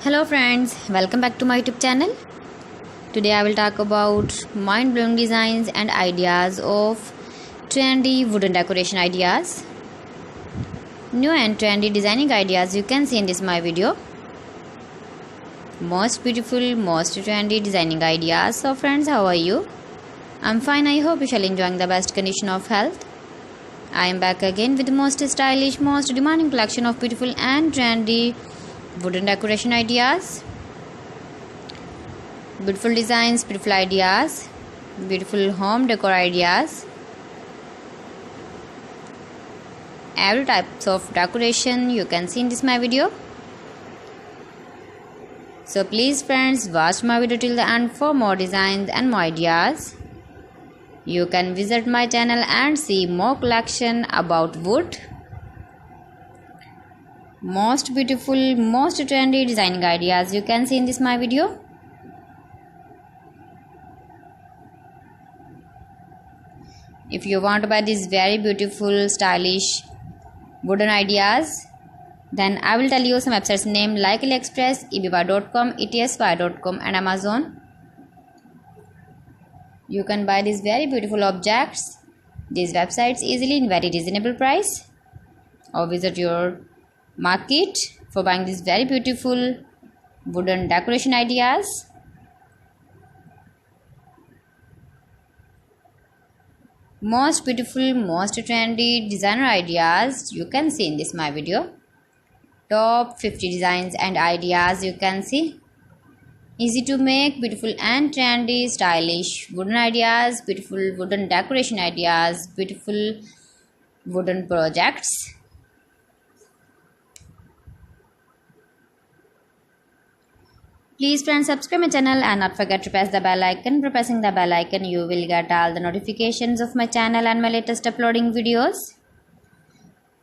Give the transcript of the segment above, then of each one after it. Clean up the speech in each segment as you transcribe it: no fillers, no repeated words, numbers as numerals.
Hello friends, welcome back to my YouTube channel. Today I will talk about mind-blowing designs and ideas of trendy wooden decoration ideas. New and trendy designing ideas you can see in this my video. Most beautiful, most trendy designing ideas. So friends, how are you? I'm fine. I hope you shall enjoying the best condition of health. I am back again with the most stylish, most demanding collection of beautiful and trendy wooden decoration ideas. Beautiful designs, beautiful ideas, beautiful home decor ideas. Every types of decoration you can see in this my video. So please friends, watch my video till the end for more designs and more ideas. You can visit my channel and see more collection about wood. Most beautiful, most trendy designing ideas you can see in this my video. If you want to buy these very beautiful, stylish wooden ideas, then I will tell you some websites name like AliExpress, eBay.com, etsy.com and Amazon. You can buy these very beautiful objects, these websites easily in very reasonable price, or visit your market for buying these very beautiful wooden decoration ideas. Most beautiful, most trendy designer ideas you can see in this my video. Top 50 designs and ideas you can see. Easy to make, beautiful and trendy, stylish wooden ideas, beautiful wooden decoration ideas, beautiful wooden projects. Please friends, subscribe my channel and not forget to press the bell icon. By pressing the bell icon, you will get all the notifications of my channel and my latest uploading videos.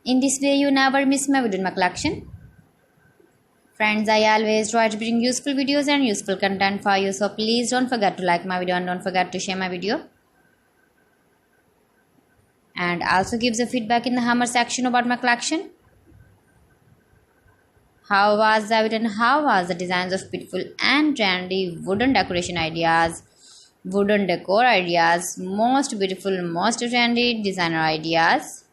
In this way, you never miss my video in my collection. Friends, I always try to bring useful videos and useful content for you. So please don't forget to like my video and don't forget to share my video. And also give the feedback in the hammer section about my collection. How was the video and how was the designs of beautiful and trendy wooden decoration ideas, wooden decor ideas, most beautiful, most trendy designer ideas.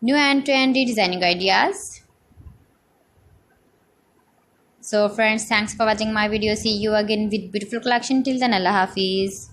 New and trendy designing ideas. So friends, thanks for watching my video. See you again with beautiful collection. Till then, Allah Hafiz.